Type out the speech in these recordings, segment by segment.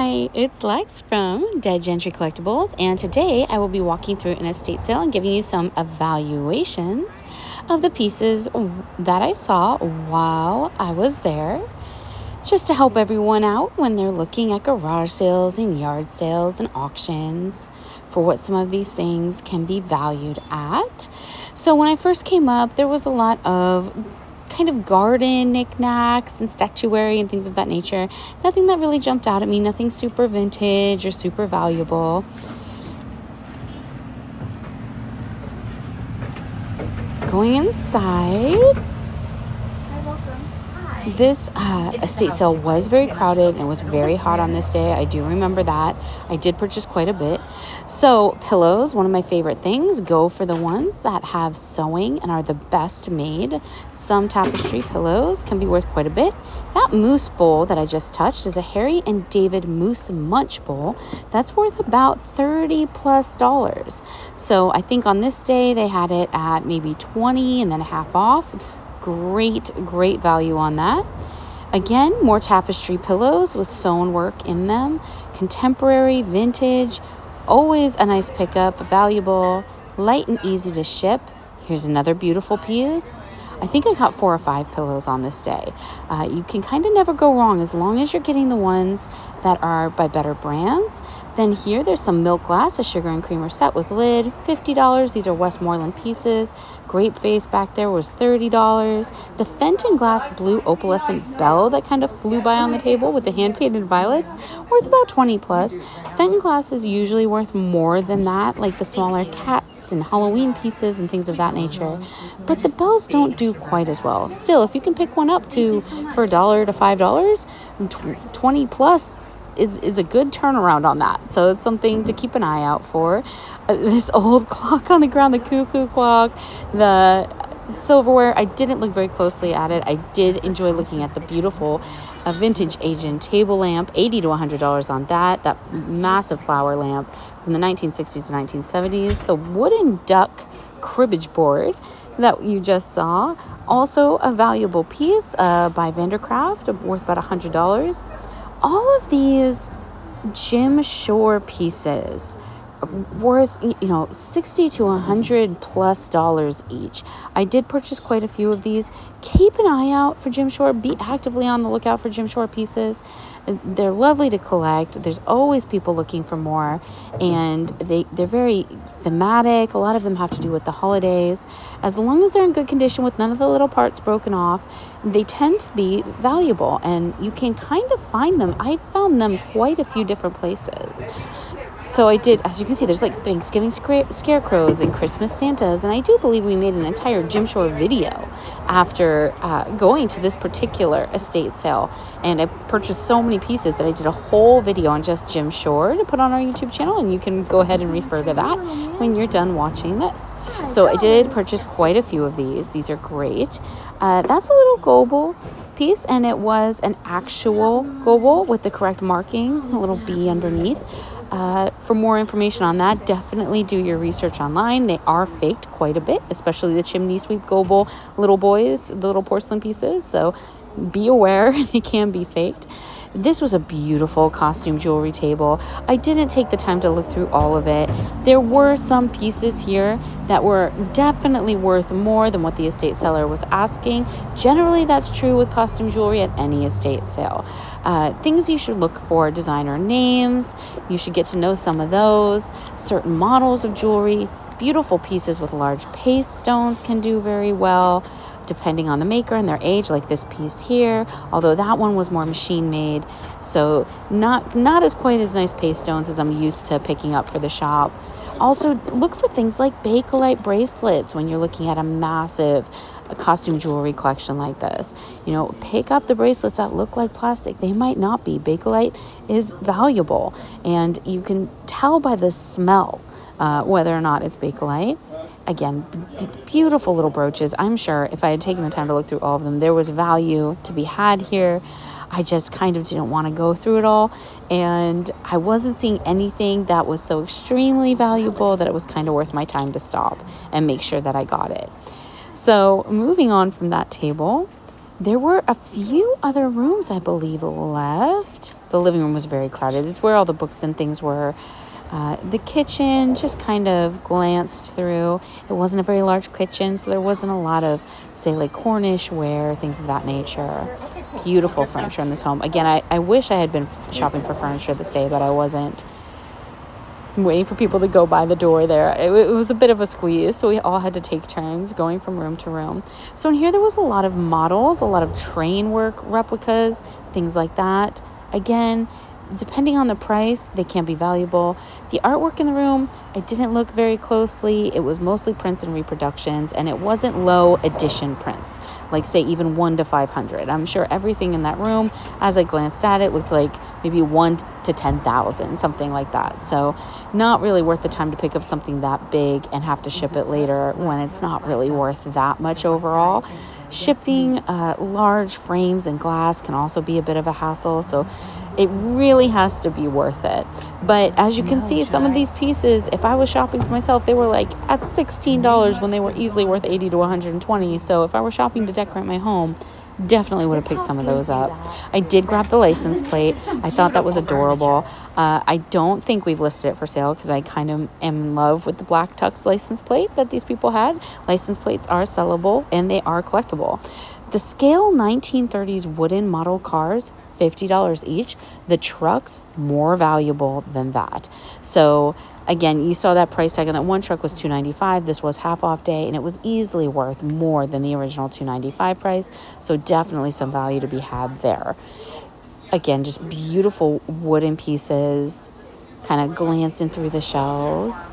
Hi, it's Lex from Dead Gentry Collectibles, and today I will be walking through an estate sale and giving you some evaluations of the pieces that I saw while I was there, just to help everyone out when they're looking at garage sales and yard sales and auctions for what some of these things can be valued at. So when I first came up, there was a lot of kind of garden knickknacks and statuary and things of that nature. Nothing that really jumped out at me, nothing super vintage or super valuable. Going inside, this estate sale was very crowded and was very hot on this day. I do remember that. I did purchase quite a bit. So pillows, one of my favorite things, go for the ones that have sewing and are the best made. Some tapestry pillows can be worth quite a bit. That moose bowl that I just touched is a Harry and David Moose Munch bowl. That's worth about $30+. So I think on this day they had it at maybe 20 and then half off. Great value on that. Again, more tapestry pillows with sewn work in them. Contemporary, vintage, always a nice pickup, valuable, light and easy to ship. Here's another beautiful piece. I think I got 4 or 5 pillows on this day. You can kind of never go wrong as long as you're getting the ones that are by better brands. Then here, there's some milk glass, a sugar and creamer set with lid, $50. These are Westmoreland pieces. Grape vase back there was $30. The Fenton glass blue opalescent bell that kind of flew by on the table with the hand-painted violets, worth about $20+. Fenton glass is usually worth more than that, like the smaller cats and Halloween pieces and things of that nature. But the bells don't do quite as well. Still, if you can pick one up for $1 to $5, $20+ is a good turnaround on that. So it's something to keep an eye out for. This old clock on the ground, the cuckoo clock, the silverware, I didn't look very closely at it. I did enjoy looking at the beautiful vintage Asian table lamp, $80 to $100 on that massive flower lamp from the 1960s to 1970s. The wooden duck cribbage board that you just saw, also a valuable piece by Vandercraft, worth about $100. All of these Jim Shore pieces worth, $60 to $100+ each. I did purchase quite a few of these. Keep an eye out for Jim Shore. Be actively on the lookout for Jim Shore pieces. They're lovely to collect. There's always people looking for more, and they're very thematic. A lot of them have to do with the holidays. As long as they're in good condition with none of the little parts broken off, they tend to be valuable, and you can kind of find them. I found them quite a few different places. So I did, as you can see, there's like Thanksgiving scarecrows and Christmas Santas. And I do believe we made an entire Jim Shore video after going to this particular estate sale. And I purchased so many pieces that I did a whole video on just Jim Shore to put on our YouTube channel. And you can go ahead and refer to that when you're done watching this. So I did purchase quite a few of these. These are great. That's a little Goebel piece, and it was an actual Goebel with the correct markings, a little B underneath. For more information on that, definitely do your research online. They are faked quite a bit, especially the chimney sweep Goebel little boys, the little porcelain pieces. So be aware, they can be faked. This was a beautiful costume jewelry table. I didn't take the time to look through all of it. There were some pieces here that were definitely worth more than what the estate seller was asking. Generally, that's true with costume jewelry at any estate sale. Things you should look for: designer names. You should get to know some of those. Certain models of jewelry. Beautiful pieces with large paste stones can do very well, depending on the maker and their age, like this piece here, although that one was more machine made, so not as quite as nice paste stones as I'm used to picking up for the shop. Also, look for things like Bakelite bracelets when you're looking at a massive costume jewelry collection like this. Pick up the bracelets that look like plastic. They might not be. Bakelite is valuable, and you can tell by the smell whether or not it's Bakelite. Again, beautiful little brooches. I'm sure if I had taken the time to look through all of them, there was value to be had here. I just kind of didn't want to go through it all, and I wasn't seeing anything that was so extremely valuable that it was kind of worth my time to stop and make sure that I got it. So moving on from that table, There were a few other rooms, I believe, left. The living room was very crowded. It's where all the books and things were. The kitchen, just kind of glanced through. It wasn't a very large kitchen, so there wasn't a lot of, say, like Cornish ware, things of that nature. Beautiful furniture in this home. Again, I wish I had been shopping for furniture this day, but I wasn't. I'm waiting for people to go by the door there. It was a bit of a squeeze, so we all had to take turns going from room to room. So in here there was a lot of models, a lot of train work replicas, things like that. Again, depending on the price, they can be valuable. The artwork in the room, I didn't look very closely. It was mostly prints and reproductions, and it wasn't low edition prints, like say even 1 to 500. I'm sure everything in that room, as I glanced at it, looked like maybe 1 to 10,000, something like that. So not really worth the time to pick up something that big and have to ship it later when it's not really worth that much overall. Shipping large frames and glass can also be a bit of a hassle, so it really has to be worth it. But as you can see, some of these pieces, if I was shopping for myself, they were like at $16 when they were easily worth $80 to $120. So if I were shopping to decorate my home, definitely would have picked some of those up. I did grab the license plate. I thought that was adorable. I don't think we've listed it for sale because I kind of am in love with the Black Tux license plate that these people had. License plates are sellable and they are collectible. The scale 1930s wooden model cars, $50 each. The trucks, more valuable than that. So again, you saw that price tag on that one truck was $295. This was half off day, and it was easily worth more than the original $295 price. So definitely some value to be had there. Again, just beautiful wooden pieces, kind of glancing through the shelves.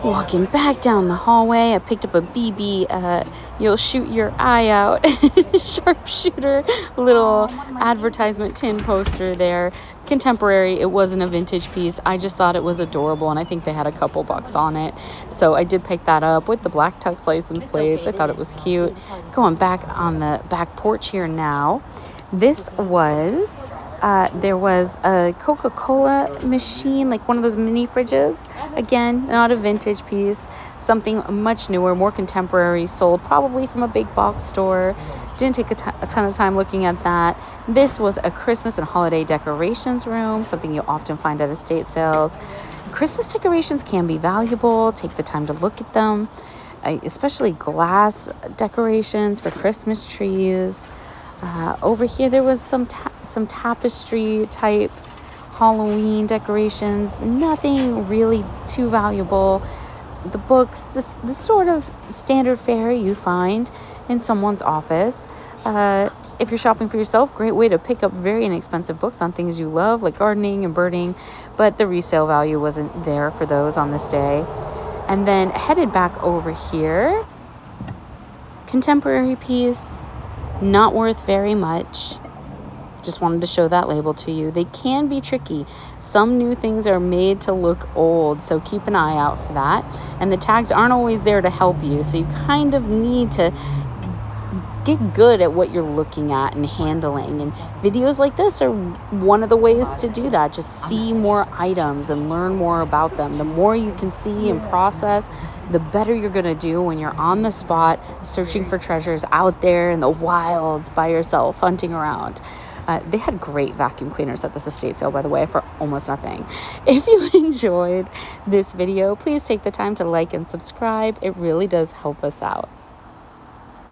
Walking back down the hallway, I picked up a BB, you'll shoot your eye out, sharpshooter, little advertisement tin poster there. Contemporary, it wasn't a vintage piece. I just thought it was adorable, and I think they had a couple bucks on it. So I did pick that up with the Black Tux license plates. I thought it was cute. Going back on the back porch here now, this was... there was a Coca-Cola machine, like one of those mini fridges. Again, not a vintage piece, something much newer, more contemporary, sold probably from a big box store. Didn't take a ton of time looking at that. This was a Christmas and holiday decorations room, something you often find at estate sales. Christmas decorations can be valuable. Take the time to look at them, especially glass decorations for Christmas trees. Over here, there was some tapestry type Halloween decorations. Nothing really too valuable. The books, this sort of standard fare you find in someone's office. If you're shopping for yourself, great way to pick up very inexpensive books on things you love, like gardening and birding. But the resale value wasn't there for those on this day. And then headed back over here, contemporary piece. Not worth very much. Just wanted to show that label to you. They can be tricky. Some new things are made to look old, so keep an eye out for that. And the tags aren't always there to help you, so you kind of need to get good at what you're looking at and handling. And videos like this are one of the ways to do that. Just see more items and learn more about them. The more you can see and process, the better you're going to do when you're on the spot searching for treasures out there in the wilds by yourself, hunting around. They had great vacuum cleaners at this estate sale, by the way, for almost nothing. If you enjoyed this video, please take the time to like and subscribe. It really does help us out.